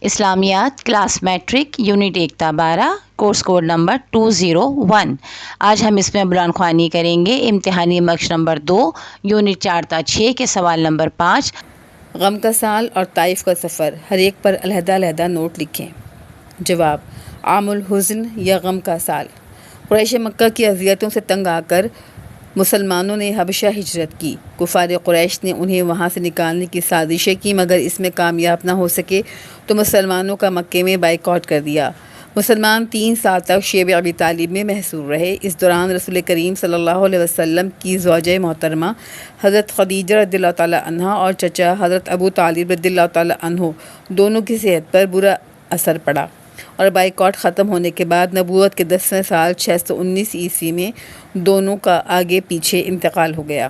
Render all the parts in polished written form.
اسلامیات class matric unit 12 course code number 201۔ آج ہم اس میں بلند خوانی کریں گے امتحانی مشق نمبر 2 یونٹ 4 تا 6 کے سوال نمبر 5۔ غم کا سال اور طائف کا سفر، ہر ایک پر علیحدہ علیحدہ نوٹ لکھیں۔ جواب: عام الحزن یا غم کا سال۔ قریش مکہ کی اذیتوں سے تنگ آ کر مسلمانوں نے حبشہ ہجرت کی۔ کفار قریش نے انہیں وہاں سے نکالنے کی سازشیں کی، مگر اس میں کامیاب نہ ہو سکے تو مسلمانوں کا مکے میں بائیکاٹ کر دیا۔ مسلمان 3 سال تک شیب ابی طالب میں محصور رہے۔ اس دوران رسول کریم صلی اللہ علیہ وسلم کی زوجہ محترمہ حضرت خدیجہ رضی اللہ تعالیٰ عنہا اور چچا حضرت ابو طالب رضی اللہ تعالیٰ عنہ دونوں کی صحت پر برا اثر پڑا، اور بائیکاٹ ختم ہونے کے بعد نبوت کے 10ویں سال 619 عیسوی میں دونوں کا آگے پیچھے انتقال ہو گیا۔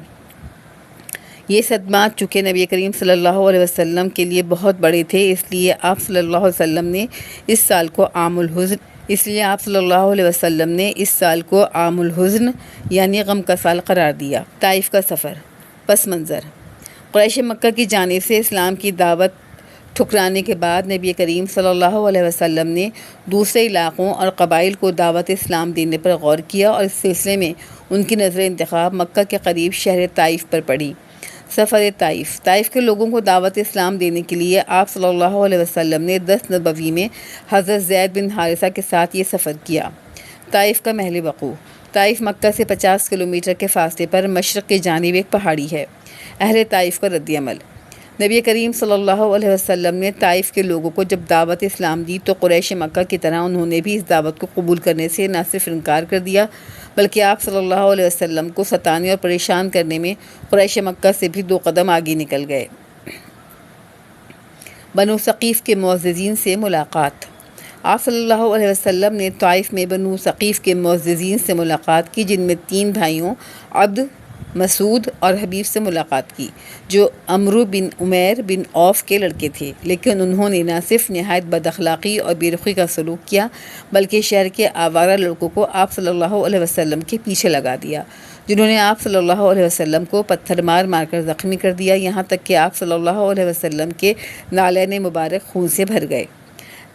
یہ صدمات چونکہ نبی کریم صلی اللہ علیہ وسلم کے لیے بہت بڑے تھے، اس لیے آپ صلی اللہ علیہ وسلم نے اس سال کو عام الحزن یعنی غم کا سال قرار دیا۔ طائف کا سفر۔ پس منظر: قریش مکہ کی جانب سے اسلام کی دعوت ٹھکرانے کے بعد نبی کریم صلی اللہ علیہ وسلم نے دوسرے علاقوں اور قبائل کو دعوت اسلام دینے پر غور کیا، اور اس سلسلے میں ان کی نظر انتخاب مکہ کے قریب شہر طائف پر پڑی۔ سفر طائف۔ طائف کے لوگوں کو دعوت اسلام دینے کے لیے آپ صلی اللہ علیہ وسلم نے 10 نبوی میں حضرت زید بن حارثہ کے ساتھ یہ سفر کیا۔ طائف کا محل وقوع۔ طائف مکہ سے 50 کلومیٹر کے فاصلے پر مشرق کی جانب ایک پہاڑی ہے۔ اہل طائف کا رد عمل۔ نبی کریم صلی اللہ علیہ وسلم نے طائف کے لوگوں کو جب دعوت اسلام دی تو قریش مکہ کی طرح انہوں نے بھی اس دعوت کو قبول کرنے سے نہ صرف انکار کر دیا، بلکہ آپ صلی اللہ علیہ وسلم کو ستانے اور پریشان کرنے میں قریش مکہ سے بھی 2 قدم آگے نکل گئے۔ بنو ثقیف کے معززین سے ملاقات۔ آپ صلی اللہ علیہ وسلم نے طائف میں بنو ثقیف کے معززین سے ملاقات کی، جن میں 3 بھائیوں عبد، مسعود اور حبیب سے ملاقات کی، جو عمرو بن عمیر بن عوف کے لڑکے تھے، لیکن انہوں نے نہ صرف نہایت بد اخلاقی اور بے رخی کا سلوک کیا، بلکہ شہر کے آوارہ لڑکوں کو آپ صلی اللہ علیہ وسلم کے پیچھے لگا دیا، جنہوں نے آپ صلی اللہ علیہ وسلم کو پتھر مار مار کر زخمی کر دیا، یہاں تک کہ آپ صلی اللہ علیہ وسلم کے نالین مبارک خون سے بھر گئے۔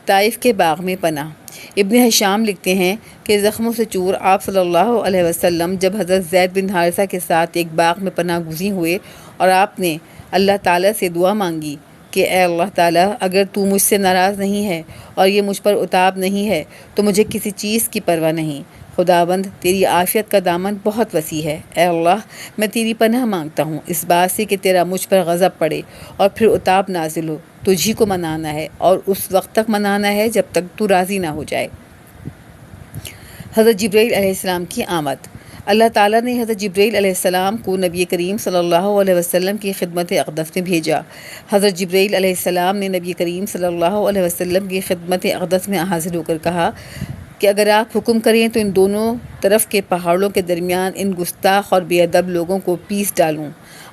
طائف کے باغ میں پناہ۔ ابن ہشام لکھتے ہیں کہ زخموں سے چور آپ صلی اللہ علیہ وسلم جب حضرت زید بن حارثہ کے ساتھ ایک باغ میں پناہ گزین ہوئے، اور آپ نے اللہ تعالیٰ سے دعا مانگی کہ اے اللہ تعالیٰ، اگر تو مجھ سے ناراض نہیں ہے اور یہ مجھ پر عتاب نہیں ہے تو مجھے کسی چیز کی پرواہ نہیں۔ خداوند، تیری عافیت کا دامن بہت وسیع ہے۔ اے اللہ، میں تیری پناہ مانگتا ہوں اس بات سے کہ تیرا مجھ پر غضب پڑے اور پھر عتاب نازل ہو۔ تجھی کو منانا ہے، اور اس وقت تک منانا ہے جب تک تو راضی نہ ہو جائے۔ حضرت جبرائیل علیہ السلام کی آمد۔ اللہ تعالیٰ نے حضرت جبرائیل علیہ السلام کو نبی کریم صلی اللہ علیہ وسلم کی خدمت اقدس میں بھیجا۔ حضرت جبرائیل علیہ السلام نے نبی کریم صلی اللہ علیہ وسلم کی خدمت اقدس میں حاضر ہو کر کہا کہ اگر آپ حکم کریں تو ان دونوں طرف کے پہاڑوں کے درمیان ان گستاخ اور بے ادب لوگوں کو پیس ڈالوں۔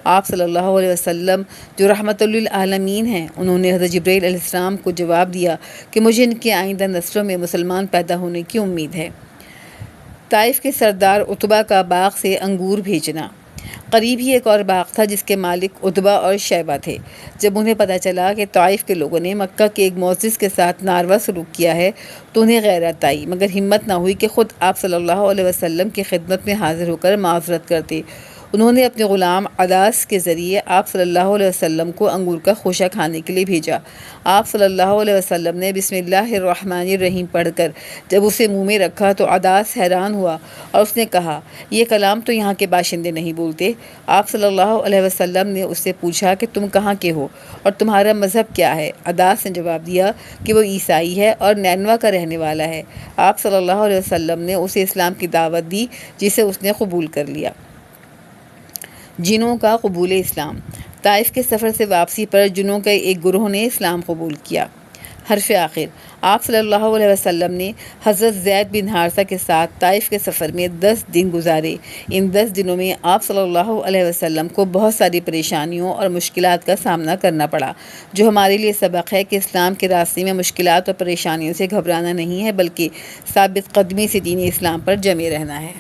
آپ صلی اللہ علیہ وسلم جو رحمت للعالمین ہیں، انہوں نے حضرت جبرائیل علیہ السلام کو جواب دیا کہ مجھے ان کے آئندہ نسلوں میں مسلمان پیدا ہونے کی امید ہے۔ طائف کے سردار عتبہ کا باغ سے انگور بھیجنا۔ قریب ہی ایک اور باغ تھا جس کے مالک عتبہ اور شیبہ تھے۔ جب انہیں پتہ چلا کہ طائف کے لوگوں نے مکہ کے ایک معزز کے ساتھ ناروا سلوک کیا ہے تو انہیں غیرت آئی، مگر ہمت نہ ہوئی کہ خود آپ صلی اللہ علیہ وسلم کی خدمت میں حاضر ہو کر معذرت کرتے۔ انہوں نے اپنے غلام عداس کے ذریعے آپ صلی اللہ علیہ وسلم کو انگور کا خوشہ کھانے کے لیے بھیجا۔ آپ صلی اللہ علیہ وسلم نے بسم اللہ الرحمن الرحیم پڑھ کر جب اسے منہ میں رکھا تو عداس حیران ہوا، اور اس نے کہا، یہ کلام تو یہاں کے باشندے نہیں بولتے۔ آپ صلی اللہ علیہ وسلم نے اس سے پوچھا کہ تم کہاں کے ہو اور تمہارا مذہب کیا ہے؟ عداس نے جواب دیا کہ وہ عیسائی ہے اور نینوا کا رہنے والا ہے۔ آپ صلی اللہ علیہ وسلم نے اسے اسلام کی دعوت دی، جسے اس نے قبول کر لیا۔ جنوں کا قبول اسلام۔ طائف کے سفر سے واپسی پر جنوں کے ایک گروہ نے اسلام قبول کیا۔ حرف آخر۔ آپ صلی اللہ علیہ وسلم نے حضرت زید بن حارثہ کے ساتھ طائف کے سفر میں 10 دن گزارے۔ ان 10 دنوں میں آپ صلی اللہ علیہ وسلم کو بہت ساری پریشانیوں اور مشکلات کا سامنا کرنا پڑا، جو ہمارے لیے سبق ہے کہ اسلام کے راستے میں مشکلات اور پریشانیوں سے گھبرانا نہیں ہے، بلکہ ثابت قدمی سے دین اسلام پر جمے رہنا ہے۔